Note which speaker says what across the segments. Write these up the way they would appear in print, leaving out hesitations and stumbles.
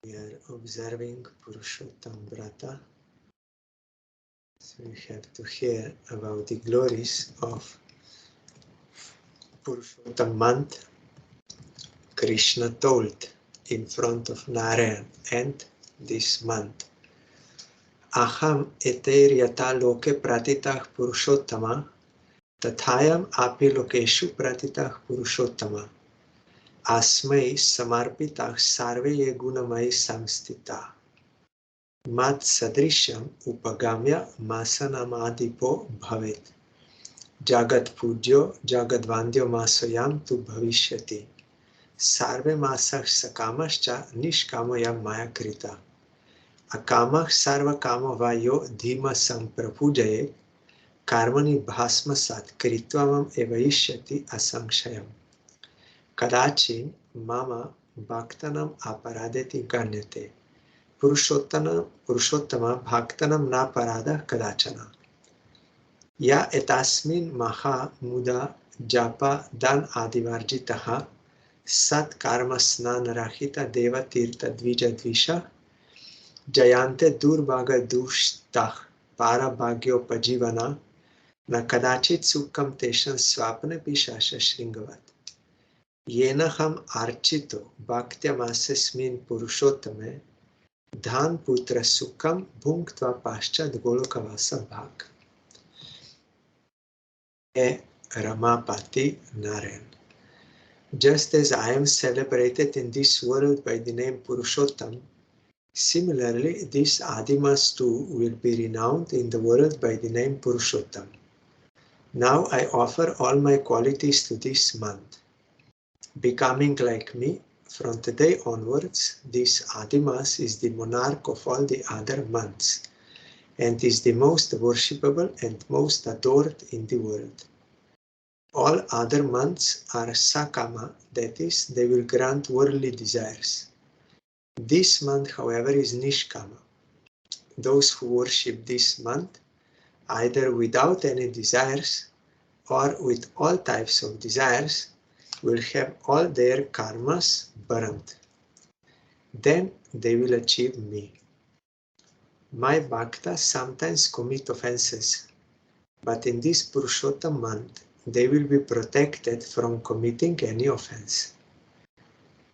Speaker 1: We are observing Purushotam VRATA. So we have to hear about the glories of Purushotam month. Krishna told in front of Narayan and this month. Aham eteryata loke pratitah Purushottama tathayam api lokeshu pratitah Purushottama asmai samarpitah sarve ye gunamai samstita mat sadrishyam upagamya masanamadipo bhavet jagat pujyo jagadvandyo masoyam tu bhavishyati sarve masah sakamascha nishkamayam maya krita akamah sarva kama vayo dhima samprapujayet karmani bhasmasat kritvam evaishyati asankshayam kadachin mama bhaktanam aparadeti ganyate Purushottama bhaktanam na parada kadachana. Ya etasmin maha muda japa dan adivarjitaha sat karma snan rahita deva tirta dvija dvisha jayante durvaga dushtah para bhagyo pajivana na kadachit sukkam teshan swapna pishasha shringavat. Yena ham archito bhaktyamassasmin purushottame Dhan putra sukham bhunktva paschad golokavasa bhag. E Ramapati Narayan. Just as I am celebrated in this world by the name Purushottam, similarly this Adimas too will be renowned in the world by the name Purushottam. Now I offer all my qualities to this month. Becoming like me, from today onwards, this Adimas is the monarch of all the other months and is the most worshipable and most adored in the world. All other months are sakama, that is, they will grant worldly desires. This month, however, is nishkama. Those who worship this month, either without any desires or with all types of desires, will have all their karmas burned. Then they will achieve me. My bhaktas sometimes commit offenses, but in this Purushottam month, they will be protected from committing any offense.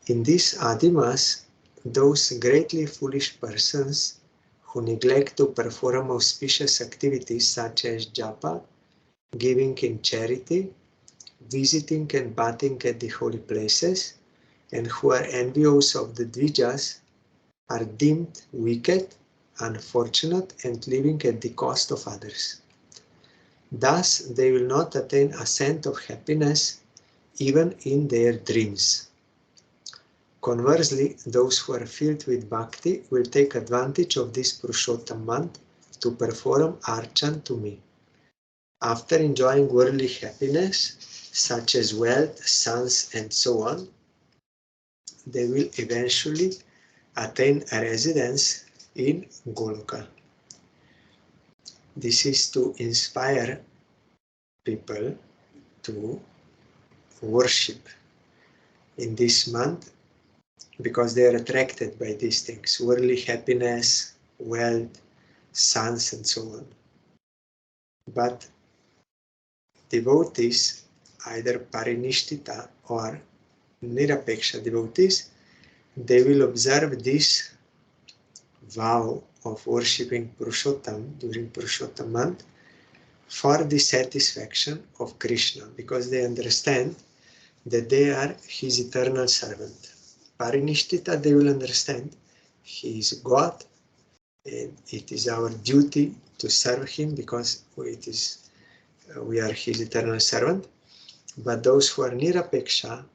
Speaker 1: In this Adimas, those greatly foolish persons who neglect to perform auspicious activities such as japa, giving in charity, visiting and bathing at the holy places, and who are envious of the dvijas, are deemed wicked, unfortunate, and living at the cost of others. Thus, they will not attain a sense of happiness even in their dreams. Conversely, those who are filled with bhakti will take advantage of this Purushottam month to perform archan to me. After enjoying worldly happiness, such as wealth, sons, and so on, they will eventually attain a residence in Goloka. This is to inspire people to worship in this month because they are attracted by these things, worldly happiness, wealth, sons, and so on. But devotees, either parinishtita or nirapeksha devotees, they will observe this vow of worshipping Purushottam during Purushottam month for the satisfaction of Krishna, because they understand that they are his eternal servant. Parinishtita, they will understand he is God and it is our duty to serve him because we are his eternal servant. But those who are nirapeksha,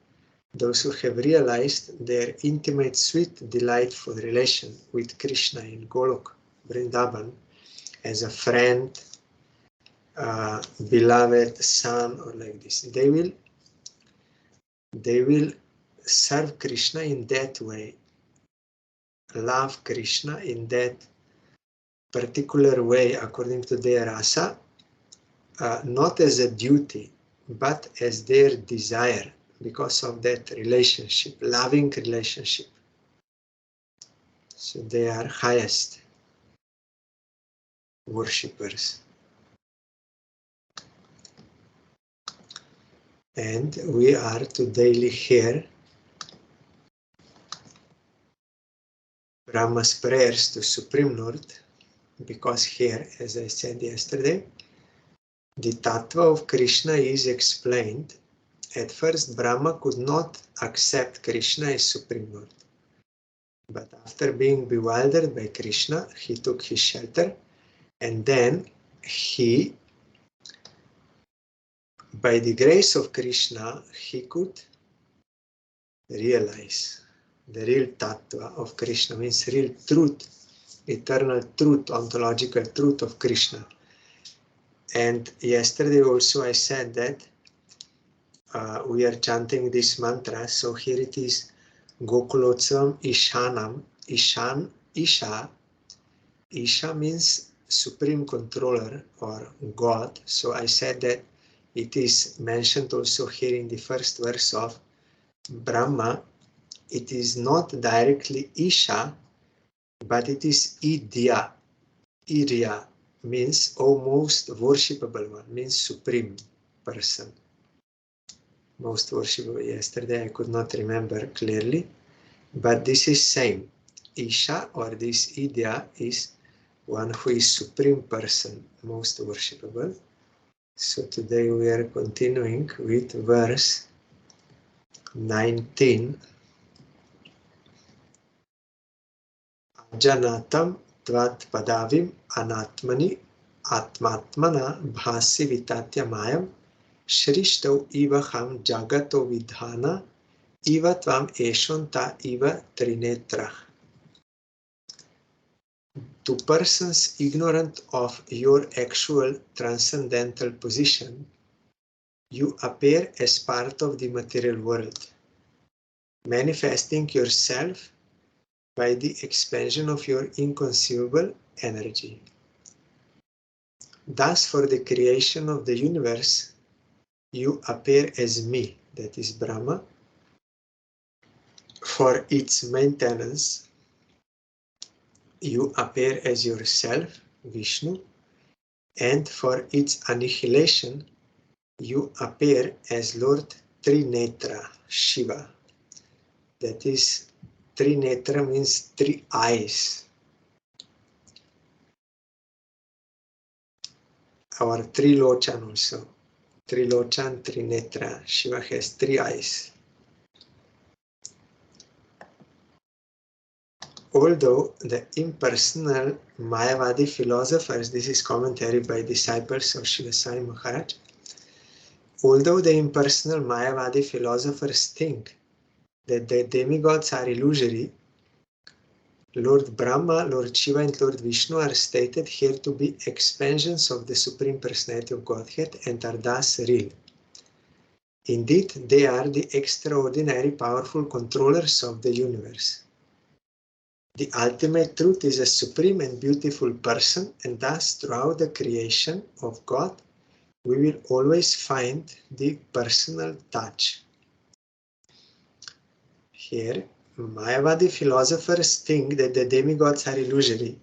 Speaker 1: those who have realized their intimate, sweet, delightful relation with Krishna in Golok, Vrindavan, as a friend, beloved son, or like this, they will serve Krishna in that way, love Krishna in that particular way according to their rasa, not as a duty, but as their desire, because of that relationship, loving relationship. So they are highest worshippers. And we are to daily hear Brahma's prayers to Supreme Lord, because here, as I said yesterday, the Tattva of Krishna is explained. At first, Brahma could not accept Krishna as Supreme Lord. But after being bewildered by Krishna, he took his shelter, and then he, by the grace of Krishna, he could realize the real Tattva of Krishna, means real truth, eternal truth, ontological truth of Krishna. And yesterday also I said that we are chanting this mantra, so here it is, Gokulotsavam Ishanam, Isha means Supreme Controller or God. So I said that it is mentioned also here in the first verse of Brahma. It is not directly Isha, but it is Idya. Irya means most worshipable one, means supreme person. Most worshipable. Yesterday I could not remember clearly, but this is same. Isha or this Idya is one who is supreme person, most worshipable. So today we are continuing with verse 19. Janatam tvat padavim anatmani atmatmana bhasi vitatya mayam shrishto iva ham jagato vidhana iva tvam eshonta iva trinetra. To persons ignorant of your actual transcendental position, you appear as part of the material world, manifesting yourself by the expansion of your inconceivable energy. Thus, for the creation of the universe, you appear as me, that is Brahma. For its maintenance, you appear as yourself, Vishnu, and for its annihilation, you appear as Lord Trinetra, Shiva. That is, Trinetra means 3 eyes. Or Trilochan also. Trilochan, Trinetra. Shiva has 3 eyes. Although the impersonal Mayavadi philosophers, this is commentary by disciples of Shiva Sai Maharaj, although the impersonal Mayavadi philosophers think that the demigods are illusory, Lord Brahma, Lord Shiva and Lord Vishnu are stated here to be expansions of the Supreme Personality of Godhead and are thus real. Indeed, they are the extraordinary powerful controllers of the universe. The ultimate truth is a supreme and beautiful person, and thus throughout the creation of God, we will always find the personal touch. Here, Mayavadi philosophers think that the demigods are illusory.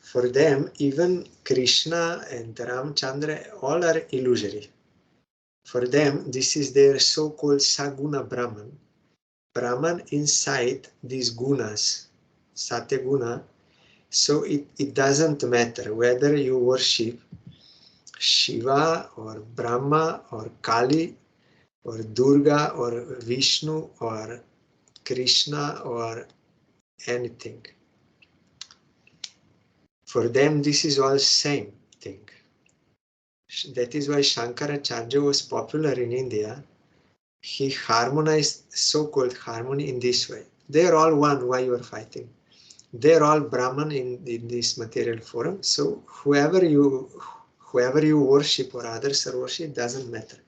Speaker 1: For them, even Krishna and Ramchandra, all are illusory. For them, this is their so-called Saguna Brahman. Brahman inside these gunas, Satyaguna. So it doesn't matter whether you worship Shiva or Brahma or Kali or Durga or Vishnu or Krishna or anything. For them, this is all same thing. That is why Shankaracharya was popular in India. He harmonized so-called harmony in this way. They are all one, why you are fighting? They are all Brahman in this material form. So whoever you worship or others are worship doesn't matter.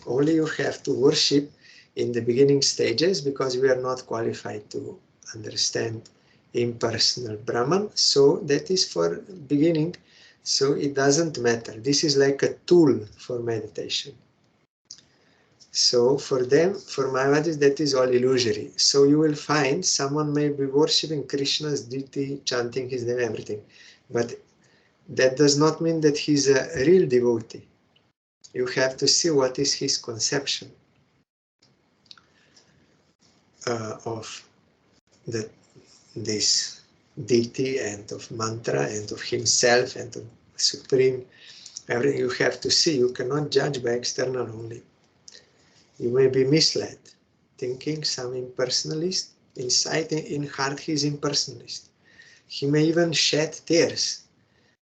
Speaker 1: Only you have to worship in the beginning stages, because we are not qualified to understand impersonal Brahman. So that is for beginning. So it doesn't matter. This is like a tool for meditation. So for them, for Mayavadis, that is all illusory. So you will find someone may be worshipping Krishna's deity, chanting his name, everything. But that does not mean that he's a real devotee. You have to see what is his conception of this deity and of mantra and of himself and of supreme. Everything you have to see. You cannot judge by external only. You may be misled, thinking some impersonalist, inside in heart he is impersonalist. He may even shed tears,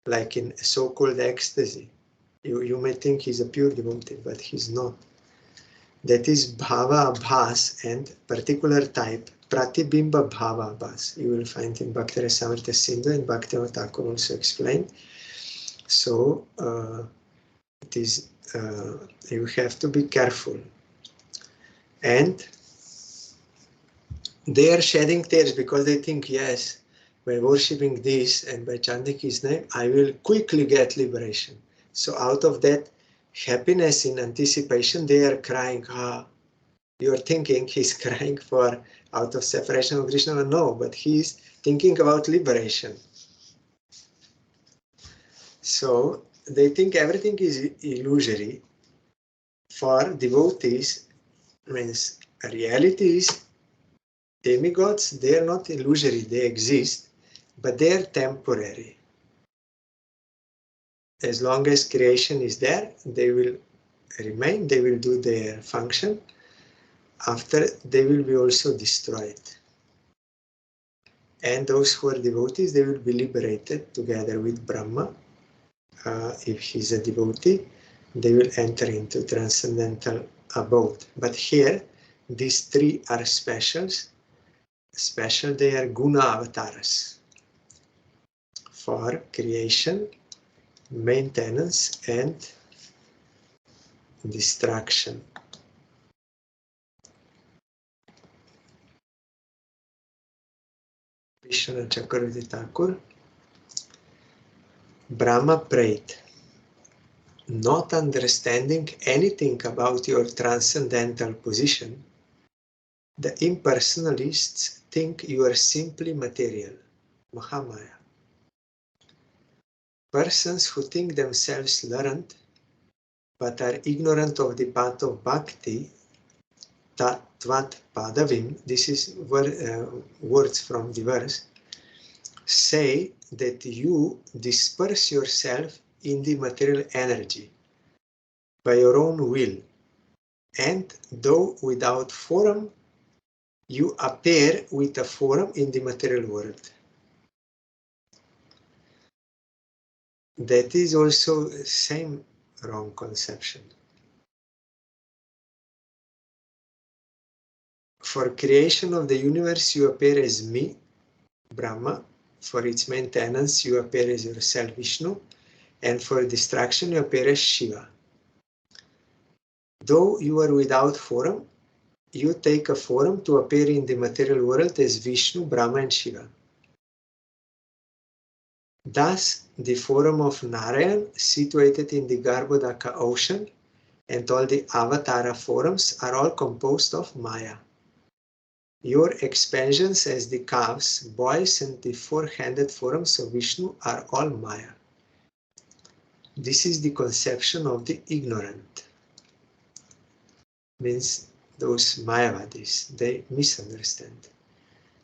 Speaker 1: like in so-called ecstasy. You may think he's a pure devotee, but he's not. That is bhava abhas and particular type, pratibimba bhava abhas. You will find in Bhakti Rasamrita Sindhu and Bhaktivinoda Thakur also explained. So it is you have to be careful. And they are shedding tears because they think, yes, by worshipping this and by chanting his name, I will quickly get liberation. So out of that happiness in anticipation, they are crying, you're thinking he's crying for out of separation of Krishna. No, but he's thinking about liberation. So they think everything is illusory. For devotees, means reality is demigods, they are not illusory, they exist, but they are temporary. As long as creation is there, they will remain, they will do their function. After, they will be also destroyed. And those who are devotees, they will be liberated together with Brahma. If he's a devotee, they will enter into transcendental abode. But here, these three are specials. Special, they are guna avatars for creation, maintenance, and destruction. Vishnu Chakravarti Thakur, Brahma prayed, not understanding anything about your transcendental position, the impersonalists think you are simply material, Mahamaya. Persons who think themselves learned but are ignorant of the path of bhakti, Tatvat Padavim, this is words from the verse, say that you disperse yourself in the material energy by your own will, and though without form, you appear with a form in the material world. That is also the same wrong conception. For creation of the universe, you appear as me, Brahma. For its maintenance, you appear as yourself, Vishnu. And for destruction, you appear as Shiva. Though you are without form, you take a form to appear in the material world as Vishnu, Brahma, and Shiva. Thus, the form of Narayan, situated in the Garbhodaka ocean, and all the avatara forms are all composed of Maya. Your expansions as the calves, boys, and the four-handed forms of Vishnu are all Maya. This is the conception of the ignorant. Means those Mayavadis, they misunderstand.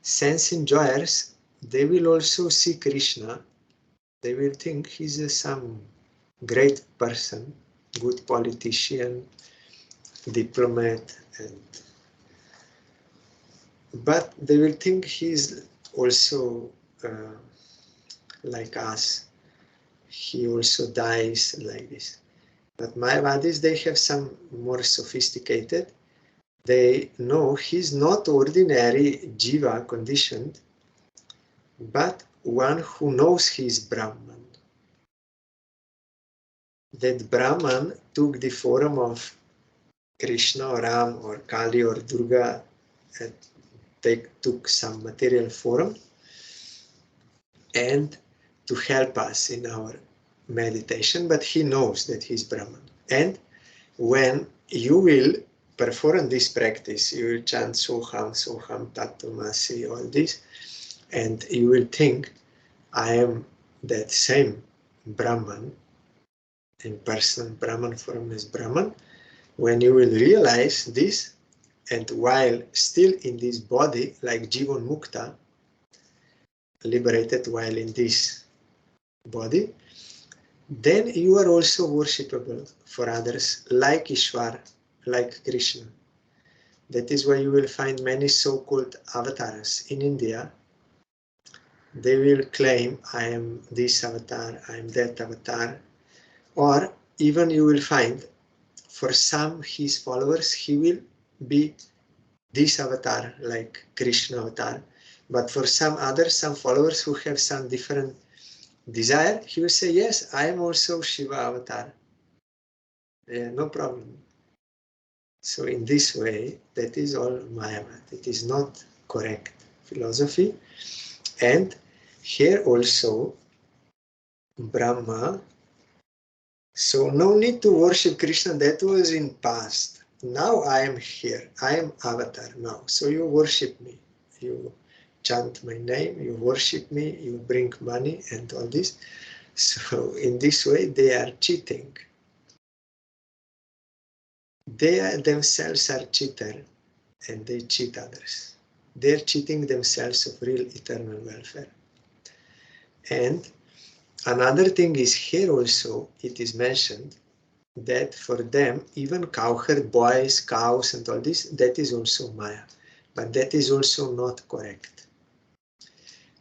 Speaker 1: Sense enjoyers, they will also see Krishna. They will think he's some great person, good politician, diplomat, but they will think he's also like us. He also dies like this. But Mayavadis, they have some more sophisticated. They know he's not ordinary jiva conditioned, but one who knows he is Brahman. That Brahman took the form of Krishna or Ram or Kali or Durga, and they took some material form and to help us in our meditation, but he knows that he's Brahman. And when you will perform this practice, you will chant Soham, Soham, Tattvamasi, all this, and you will think, I am that same Brahman, in person, Brahman form is Brahman. When you will realize this, and while still in this body, like Jivan Mukta, liberated while in this body, then you are also worshipable for others, like Ishwar, like Krishna. That is why you will find many so-called avatars in India. They will claim, I am this avatar, I am that avatar. Or even you will find, for some his followers, he will be this avatar, like Krishna avatar. But for some others, some followers who have some different desire, he will say, yes, I am also Shiva avatar. Yeah, no problem. So in this way, that is all Mayavad. It is not correct philosophy. And here also, Brahma, so no need to worship Krishna, that was in past. Now I am here, I am avatar now. So you worship me, you chant my name, you worship me, you bring money and all this. So in this way, they are cheating. They themselves are cheater and they cheat others. They're cheating themselves of real eternal welfare. And another thing is here also, it is mentioned that for them, even cowherd boys, cows and all this, that is also Maya. But that is also not correct.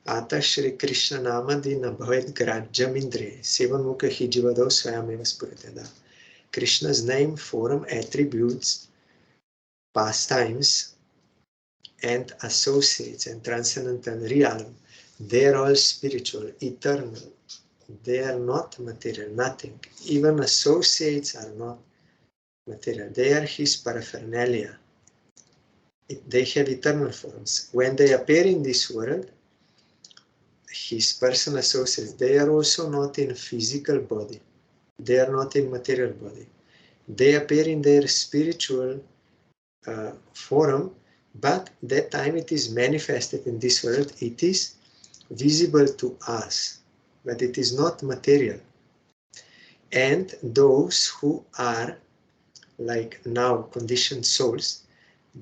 Speaker 1: Ata Shri Krishna Namadina Bhavet Grajyam Indre Sevan Mukha Hijivado Swayameva Spuriteda. Krishna's name, form, attributes, pastimes, and associates and transcendental realm, they are all spiritual, eternal. They are not material, nothing. Even associates are not material. They are his paraphernalia. They have eternal forms. When they appear in this world, his personal associates, they are also not in physical body. They are not in material body. They appear in their spiritual form, but that time it is manifested in this world. It is visible to us, but it is not material. And those who are like now conditioned souls,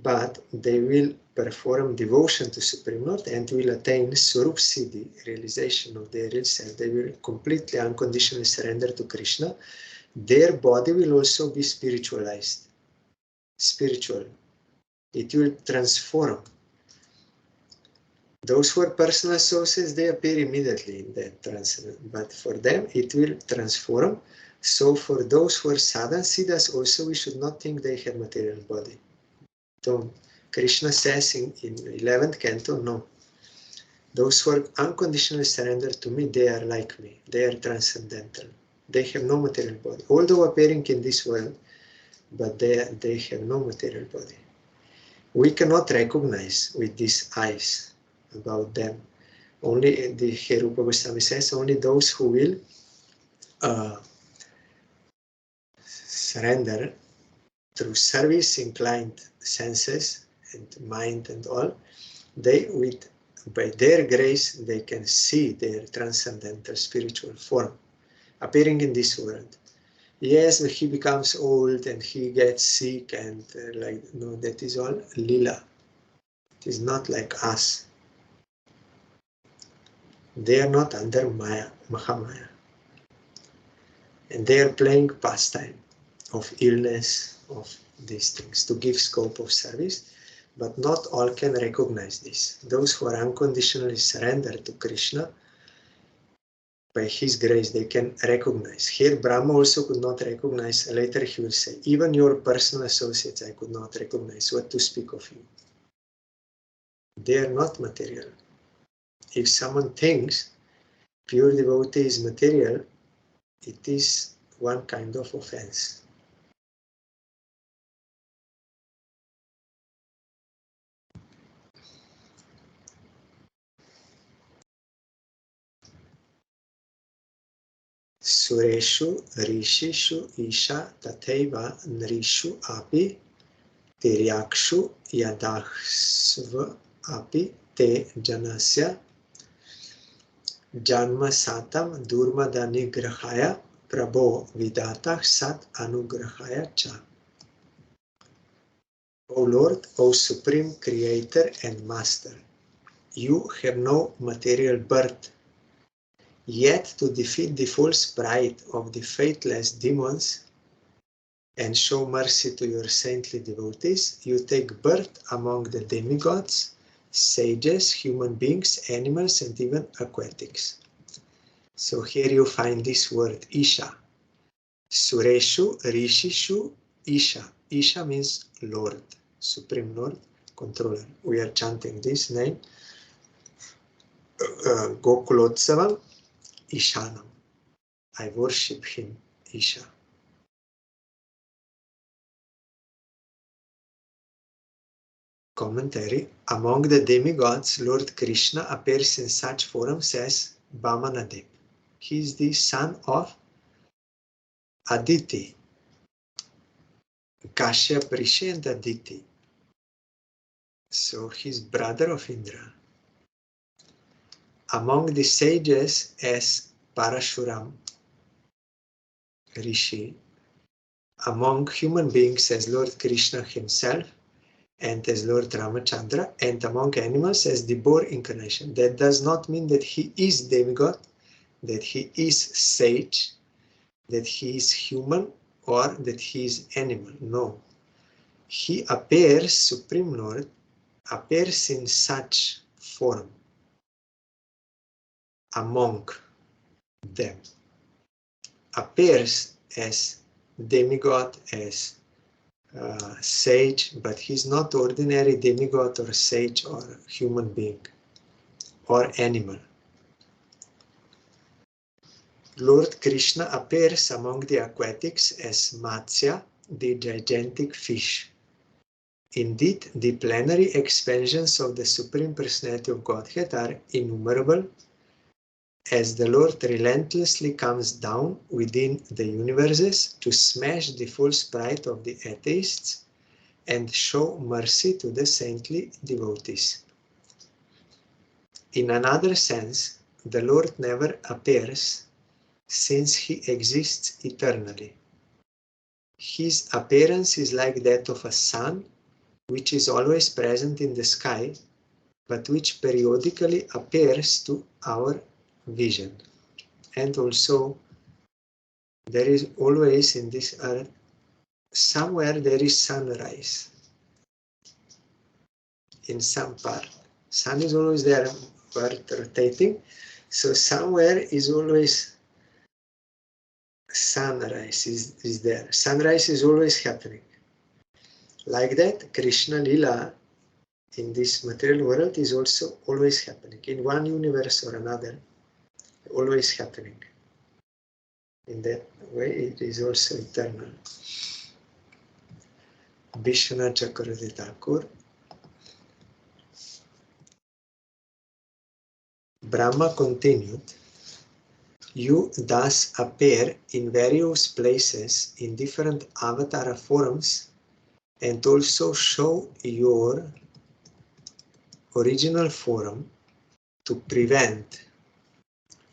Speaker 1: but they will perform devotion to Supreme Lord and will attain Swarup Siddhi, realization of their real self. They will completely unconditionally surrender to Krishna. Their body will also be spiritualized, spiritual. It will transform. Those who are personal associates, they appear immediately in that transcendence, but for them it will transform. So for those who are sadhana siddhas also, we should not think they have material body. Don't. Krishna says in 11th canto, no. Those who are unconditionally surrendered to me, they are like me. They are transcendental. They have no material body. Although appearing in this world, but they have no material body. We cannot recognize with these eyes about them. Only, the Rupa Goswami says, only those who will surrender through service, inclined senses and mind and all, they, by their grace, they can see their transcendental spiritual form appearing in this world. Yes, he becomes old and he gets sick and no, that is all lila. It is not like us. They are not under Maya, Mahamaya. And they are playing pastime of illness, of these things, to give scope of service. But not all can recognize this. Those who are unconditionally surrendered to Krishna, by his grace, they can recognize. Here, Brahma also could not recognize. Later he will say, even your personal associates I could not recognize. What to speak of you? They are not material. If someone thinks pure devotee is material, it is one kind of offense. Sureshu, Rishishu, Isha, Tatheva, Nrishu, Api, Tiryakshu yadahsva api te janasya janma satam durmadani grahaya prabho vidata sat anugrahaya cha. O Lord, O Supreme Creator and Master, you have no material birth, yet to defeat the false pride of the faithless demons and show mercy to your saintly devotees, you take birth among the demigods, sages, human beings, animals, and even aquatics. So here you find this word, Isha. Sureshu, Rishishu, Isha. Isha means Lord, Supreme Lord, Controller. We are chanting this name. Gokulotsavam, Ishanam. I worship him, Isha. Commentary. Among the demigods, Lord Krishna appears in such forms as Vamanadev. He is the son of Aditi, Kashyap Rishi and Aditi. So he is brother of Indra. Among the sages as Parashuram Rishi. Among human beings as Lord Krishna himself and as Lord Ramachandra, and among animals as the boar incarnation. That does not mean that he is demigod, that he is sage, that he is human, or that he is animal. No. He appears, Supreme Lord, appears in such form among them. Appears as demigod, as sage, but he's not ordinary demigod or sage or human being or animal. Lord Krishna appears among the aquatics as Matsya, the gigantic fish. Indeed, the plenary expansions of the Supreme Personality of Godhead are innumerable, as the Lord relentlessly comes down within the universes to smash the false pride of the atheists and show mercy to the saintly devotees. In another sense, the Lord never appears, since he exists eternally. His appearance is like that of a sun, which is always present in the sky, but which periodically appears to our vision. And also, there is always in this earth, somewhere there is sunrise. In some part. Sun is always there, earth rotating. So somewhere is always sunrise is there. Sunrise is always happening. Like that, Krishna Lila in this material world is also always happening. In one universe or another, always happening. In that way, it is also eternal. Vishwanath Chakravarti Thakur. Brahma continued, you thus appear in various places in different avatar forms and also show your original form to prevent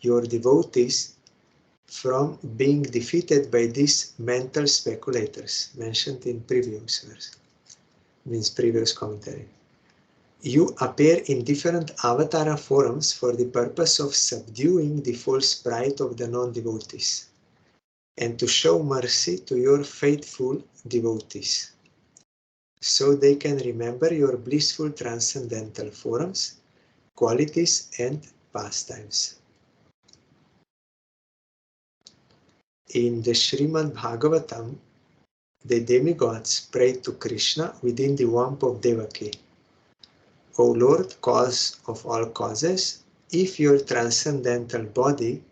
Speaker 1: your devotees from being defeated by these mental speculators mentioned in previous verse, means previous commentary. You appear in different avatar forms for the purpose of subduing the false pride of the non-devotees and to show mercy to your faithful devotees, so they can remember your blissful transcendental forms, qualities, and pastimes. In the Srimad Bhagavatam, the demigods prayed to Krishna within the womb of Devaki. O Lord, cause of all causes, if your transcendental body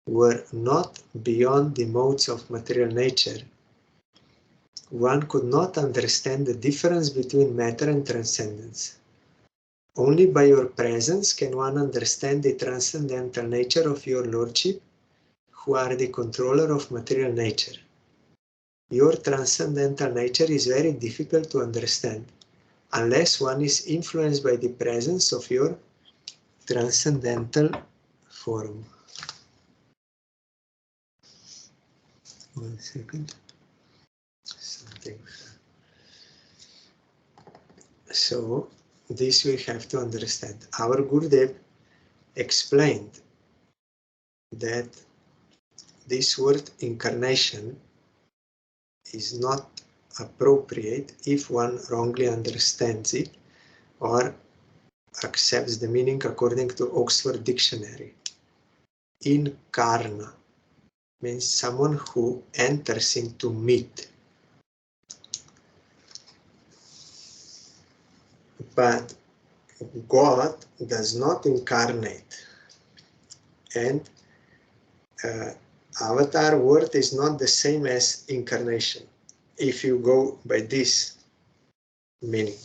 Speaker 1: were not beyond the modes of material nature, one could not understand the difference between matter and transcendence. Only by your presence can one understand the transcendental nature of your Lordship, who are the controller of material nature. your transcendental nature is very difficult to understand unless one is influenced by the presence of your transcendental form. One second. Something. So this we have to understand. Our Gurudev explained that this word incarnation is not appropriate if one wrongly understands it or accepts the meaning according to Oxford Dictionary. Incarna means someone who enters into meat. But God does not incarnate. And avatar word is not the same as incarnation, if you go by this meaning.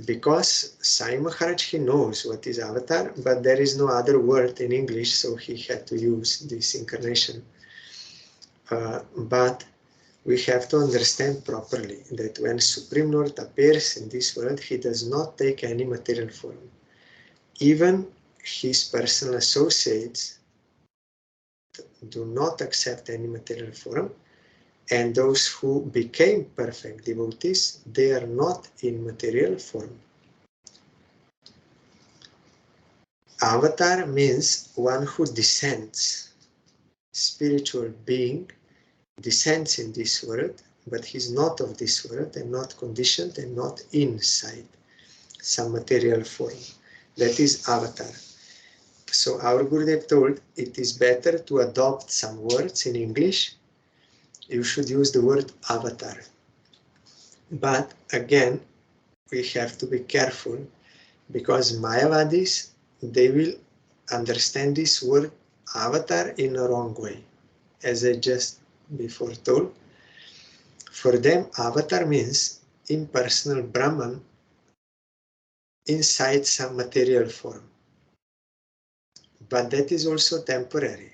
Speaker 1: Because Sai Maharaj, he knows what is avatar, but there is no other word in English, so he had to use this incarnation. But we have to understand properly that when Supreme Lord appears in this world, he does not take any material form. Even his personal associates do not accept any material form, and those who became perfect devotees, they are not in material form. Avatar means one who descends. Spiritual being descends in this world, but he's not of this world and not conditioned and not inside some material form. That is avatar. So our Gurudev told it is better to adopt some words in English. You should use the word avatar. But again, we have to be careful because Mayavadis, they will understand this word avatar in a wrong way. As I just before told, for them avatar means impersonal Brahman inside some material form. But that is also temporary.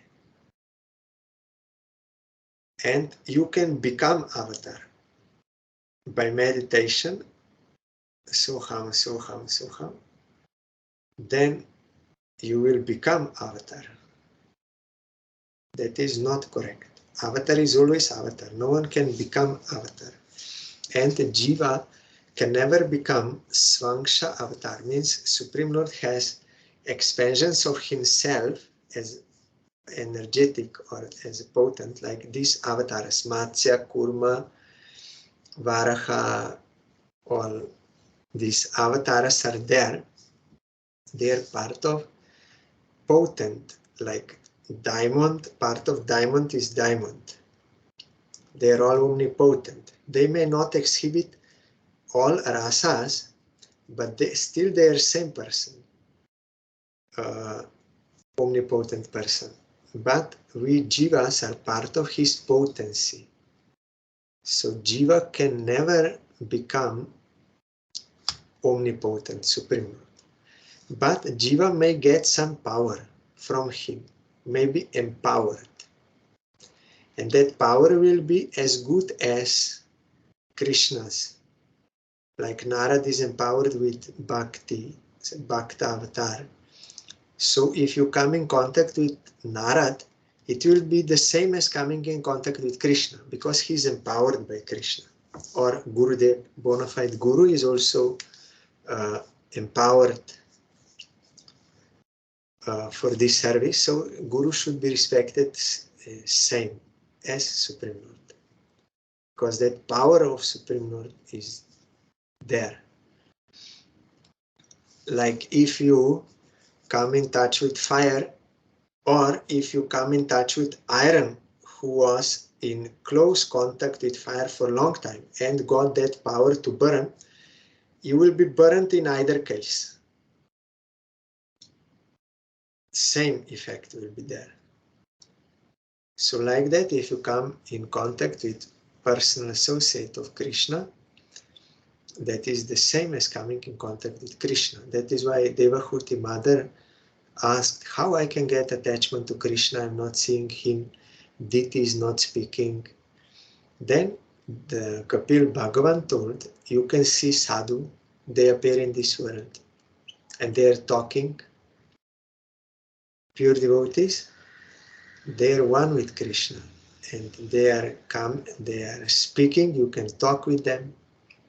Speaker 1: And you can become avatar by meditation, soham, soham, soham. Then you will become avatar. That is not correct. Avatar is always avatar. No one can become avatar. And Jiva can never become Swangsha avatar. Means Supreme Lord has expansions of himself as energetic or as potent, like these avatars, Matsya, Kurma, Varaha, all these avatars are there. They are part of potent, like diamond, part of diamond is diamond. They are all omnipotent. They may not exhibit all rasas, but they are same person, omnipotent person. But we jivas are part of his potency. So jiva can never become omnipotent, supreme Lord. But jiva may get some power from him, may be empowered. And that power will be as good as Krishna's. Like Narad is empowered with bhakti, bhakta avatar. So if you come in contact with Narad, it will be the same as coming in contact with Krishna, because he is empowered by Krishna. Or Gurudev, bona fide Guru, is also empowered for this service. So Guru should be respected same as Supreme Lord, because that power of Supreme Lord is there. Like if you come in touch with fire, or if you come in touch with iron, who was in close contact with fire for a long time and got that power to burn, you will be burnt in either case. Same effect will be there. So like that, if you come in contact with personal associate of Krishna, that is the same as coming in contact with Krishna. That is why Devahuti mother asked how I can get attachment to Krishna. I'm not seeing him. Diti is not speaking. Then the Kapil Bhagavan told, you can see sadhu, they appear in this world and they are talking. Pure devotees, they are one with Krishna and they are speaking, you can talk with them.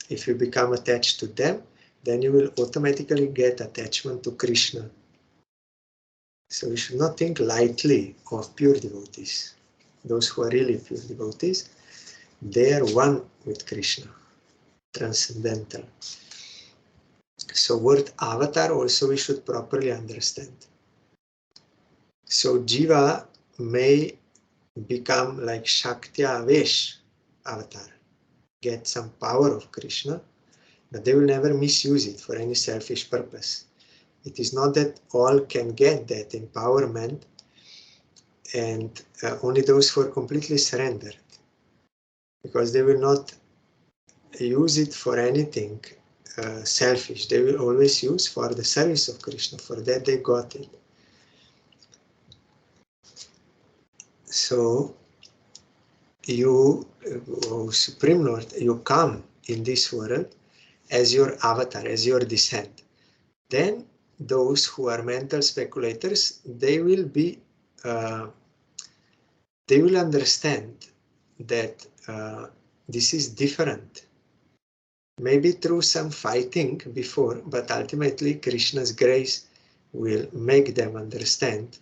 Speaker 1: If you become attached to them, then you will automatically get attachment to Krishna. So we should not think lightly of pure devotees. Those who are really pure devotees, they are one with Krishna, transcendental. So word avatar also we should properly understand. So Jiva may become like Shakti Avesh avatar, get some power of Krishna, but they will never misuse it for any selfish purpose. It is not that all can get that empowerment and only those who are completely surrendered, because they will not use it for anything selfish. They will always use for the service of Krishna. For that they got it. So you, Supreme Lord, you come in this world as your avatar, as your descent. Then those who are mental speculators, they will understand that this is different. Maybe through some fighting before, but ultimately Krishna's grace will make them understand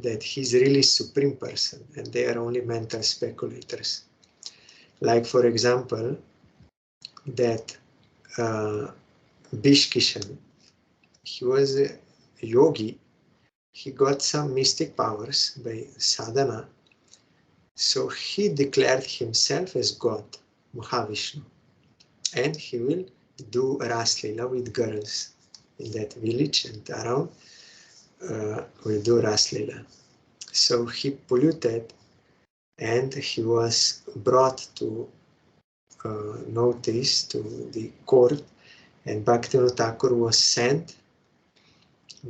Speaker 1: that he's really supreme person and they are only mental speculators. Like for example, that Bishkishan, he was a yogi, he got some mystic powers by sadhana, so he declared himself as God, Mahavishnu, and he will do Ras Leela with girls in that village and around, will do Ras Leela. So he polluted and he was brought to notice to the court, and Bhaktivinoda Thakur was sent.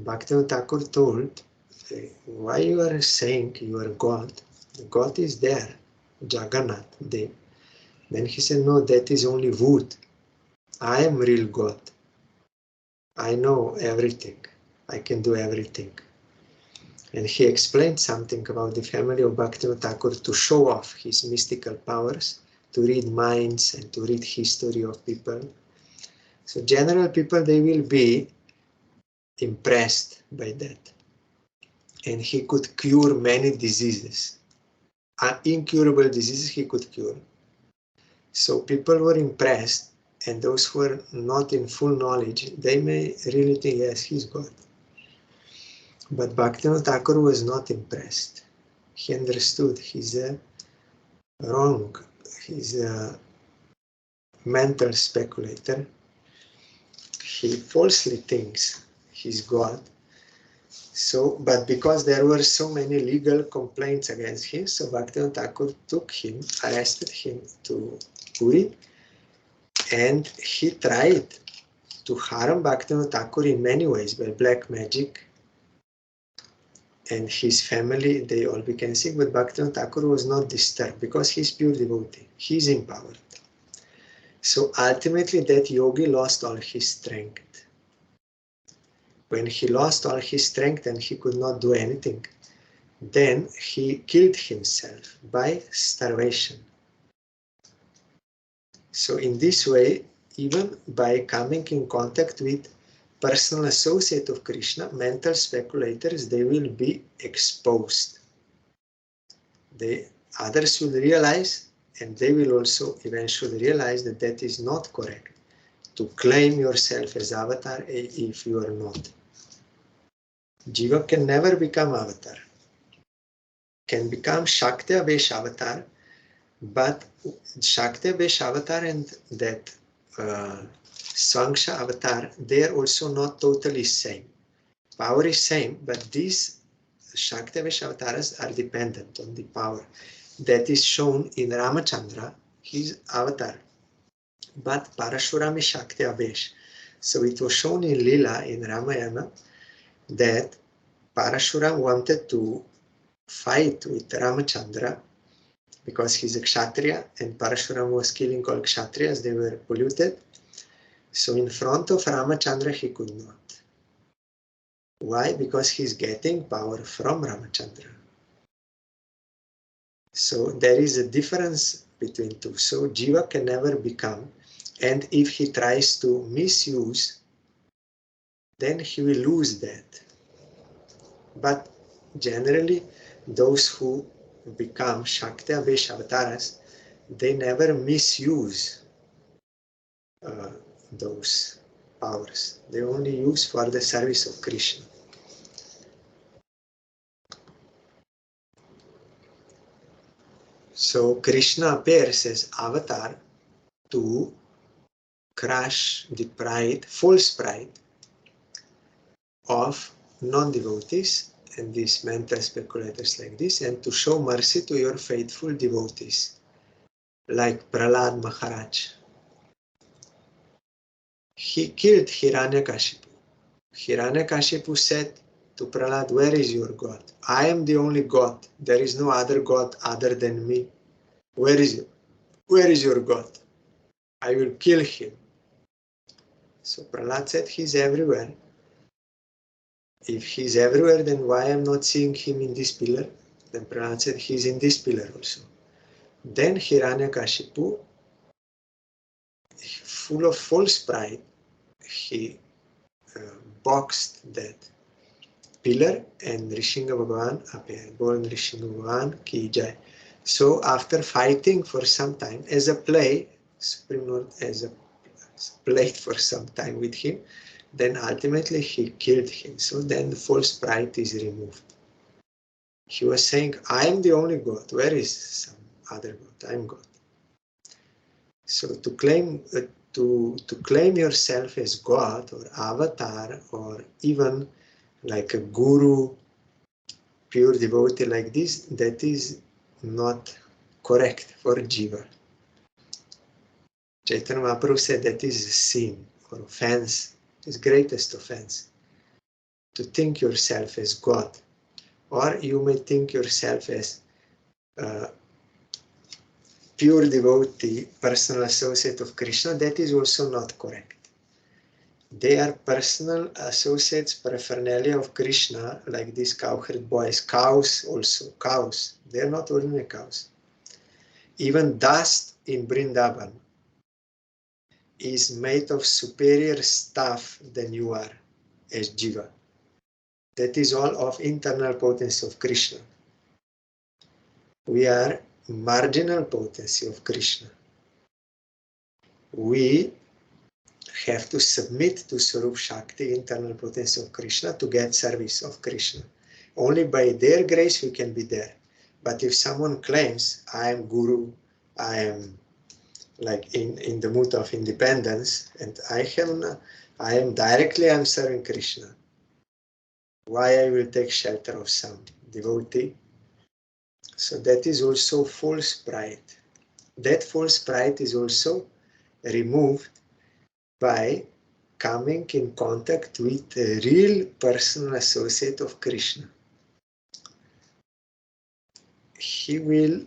Speaker 1: Bhaktivinoda Thakur told, why you are saying you are God? God is there, Jagannath, Dev. Then he said, no, that is only wood. I am real God. I know everything. I can do everything. And he explained something about the family of Bhaktivinoda Thakur to show off his mystical powers, to read minds and to read history of people. So general people, they will be impressed by that. And he could cure many diseases. Incurable diseases he could cure. So people were impressed, and those who are not in full knowledge, they may really think, yes, he's God. But Bhaktivinoda Thakur was not impressed. He understood he's wrong. He's a mental speculator. He falsely thinks he's God. So, but because there were so many legal complaints against him, so Bhaktivinoda Thakur took him, arrested him to Puri, and he tried to harm Bhaktivinoda Thakur in many ways by black magic. And his family, they all became sick, but Bhaktivinoda Thakur was not disturbed because he's pure devotee. He's empowered. So ultimately that yogi lost all his strength. When he lost all his strength and he could not do anything, then he killed himself by starvation. So in this way, even by coming in contact with personal associate of Krishna, mental speculators, they will be exposed. Others will realize, and they will also eventually realize that that is not correct, to claim yourself as avatar if you are not. Jiva can never become avatar, can become Shakti Avesh avatar, but Shakti Avesh avatar and that Swangsha avatar, they are also not totally same. Power is same, but these Shakti Avesh avatars are dependent on the power. That is shown in Ramachandra, his avatar. But Parashuram is Shakti Avesh. So it was shown in Lila, in Ramayana, that Parashuram wanted to fight with Ramachandra because he's a Kshatriya and Parashuram was killing all Kshatriyas, they were polluted. So in front of Ramachandra he could not. Why? Because he's getting power from Ramachandra. So there is a difference between two. So Jiva can never become, and if he tries to misuse, then he will lose that. But generally, those who become Shakti Abhesh avatars, they never misuse those powers. They only use for the service of Krishna. So Krishna appears as avatar to crush the pride, false pride of non-devotees and these mental speculators like this, and to show mercy to your faithful devotees, like Prahlad Maharaj. He killed Hiranyakashipu. Hiranyakashipu said to Prahlad, where is your God? I am the only God. There is no other God other than me. Where is your God? I will kill him. So Prahlad said, he's everywhere. If he's everywhere, then why I'm not seeing him in this pillar? Then Prahlad said, he's in this pillar also. Then Hiranyakashipu, full of false pride, he boxed that pillar and Rishinga Bhagavan appeared. Born Rishinga Bhagavan ki jai. So after fighting for some time, as a play, Supreme Lord as a played for some time with him, then ultimately he killed him. So then the false pride is removed. He was saying, I am the only God. Where is some other God? I am God. So to claim yourself as God or avatar or even like a guru, pure devotee like this, that is not correct for Jiva. Chaitanya Mahaprabhu said that is a sin or offense, is greatest offense. To think yourself as God, or you may think yourself as pure devotee, personal associate of Krishna. That is also not correct. They are personal associates, paraphernalia of Krishna, like these cowherd boys. Cows also, cows. They are not ordinary cows. Even dust in Vrindavan is made of superior stuff than you are as Jiva. That is all of internal potency of Krishna. We are marginal potency of Krishna. We have to submit to Swarup Shakti, internal potency of Krishna, to get service of Krishna. Only by their grace we can be there. But if someone claims, I am Guru, I am like in the mood of independence, and I am directly serving Krishna, why I will take shelter of some devotee? So that is also false pride. That false pride is also removed by coming in contact with a real personal associate of Krishna. He will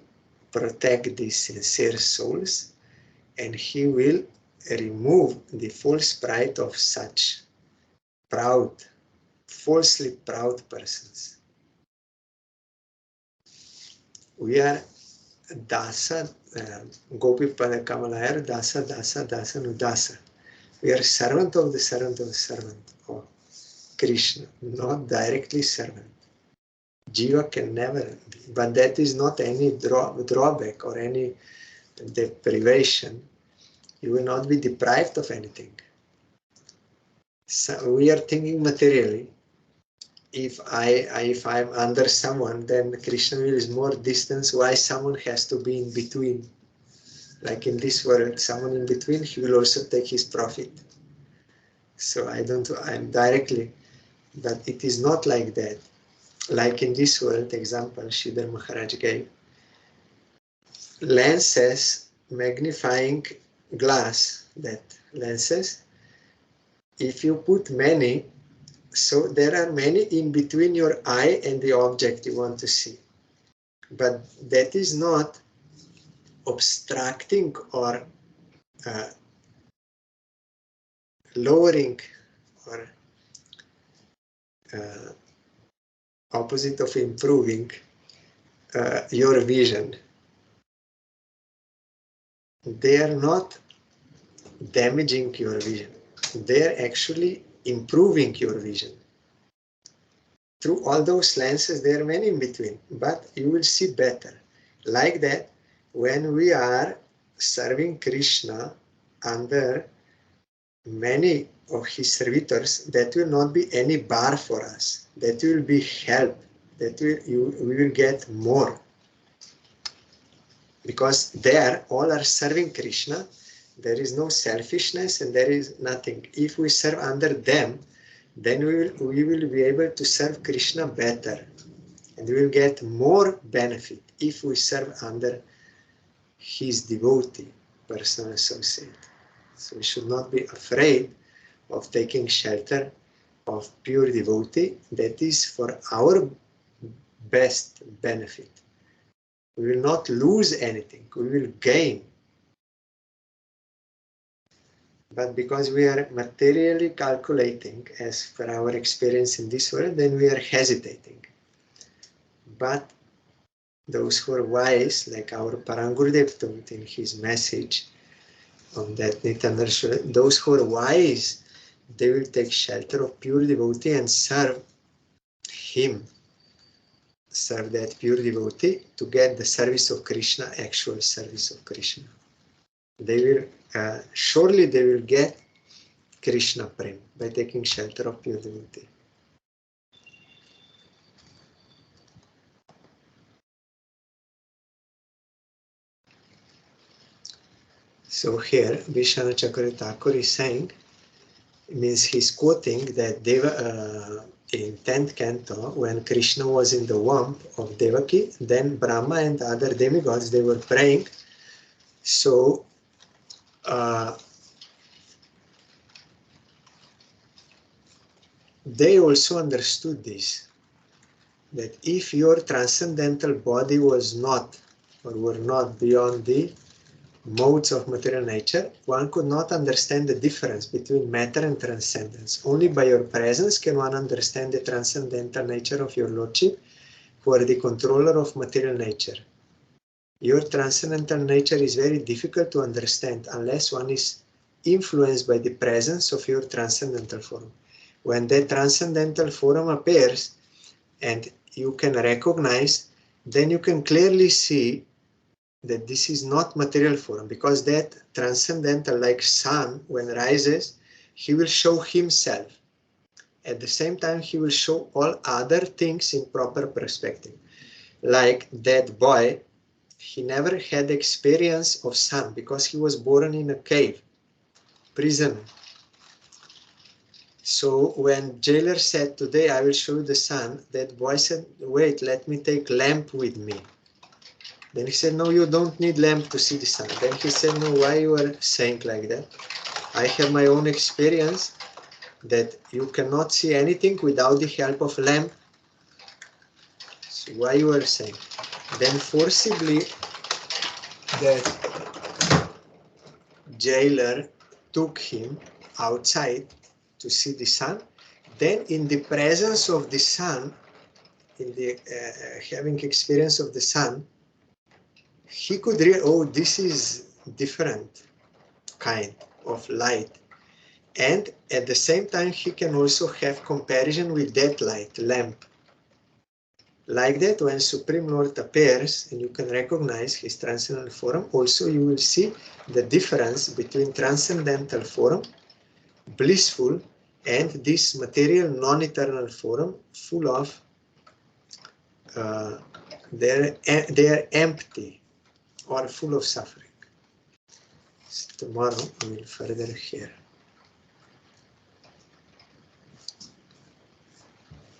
Speaker 1: protect these sincere souls and he will remove the false pride of such proud, falsely proud persons. We are Dasa, Gopi Pada Kamalayar, Dasa, Dasa, Dasa, Nudasa. We are servant of the servant of Krishna, not directly servant. Jiva can never be, but that is not any drawback or any deprivation. You will not be deprived of anything. So we are thinking materially. If I'm under someone, then Krishna will is more distance. Why someone has to be in between? Like in this world, someone in between, he will also take his profit. So I'm directly, but it is not like that. Like in this world, example Sridhar Maharaj gave, lenses, magnifying glass, that lenses, if you put many, so there are many in between your eye and the object you want to see. But that is not obstructing or lowering or opposite of improving your vision. They are not damaging your vision. They are actually improving your vision. Through all those lenses, there are many in between, but you will see better. Like that, when we are serving Krishna under many of his servitors, that will not be any bar for us. That will be help. That we will get more. Because there, all are serving Krishna. There is no selfishness and there is nothing. If we serve under them, then we will be able to serve Krishna better. And we will get more benefit if we serve under his devotee, personal associate. So we should not be afraid of taking shelter of pure devotee. That is for our best benefit. We will not lose anything. We will gain. But because we are materially calculating as per our experience in this world, then we are hesitating. But those who are wise, like our Parangurudev told in his message on that Nityananda, those who are wise, they will take shelter of pure devotee and serve him, serve that pure devotee to get the service of Krishna, actual service of Krishna. They will, surely they will get Krishna Prem by taking shelter of pure devotee. So here, Vishnu Chakravarti Thakur is saying, means he's quoting that Deva, in 10th canto, when Krishna was in the womb of Devaki, then Brahma and other demigods, they were praying. So, they also understood this, that if your transcendental body was not, or were not beyond the modes of material nature, one could not understand the difference between matter and transcendence. Only by your presence can one understand the transcendental nature of your Lordship, who are the controller of material nature. Your transcendental nature is very difficult to understand unless one is influenced by the presence of your transcendental form. When that transcendental form appears and you can recognize, then you can clearly see that this is not material form, because that transcendental, like sun, when rises, he will show himself. At the same time, he will show all other things in proper perspective. Like that boy, he never had experience of sun because he was born in a cave, prison. So when jailer said, today I will show you the sun, that boy said, wait, let me take lamp with me. Then he said, no, you don't need lamp to see the sun. Then he said, no, why you are saying like that? I have my own experience that you cannot see anything without the help of lamp. So why you are saying? Then forcibly that jailer took him outside to see the sun. Then in the presence of the sun, in the having experience of the sun, he could realize, oh, this is different kind of light. And at the same time, he can also have comparison with that light, lamp. Like that, when Supreme Lord appears and you can recognize his transcendental form, also you will see the difference between transcendental form, blissful, and this material non-eternal form, full of, they are empty or full of suffering. So tomorrow we will further here.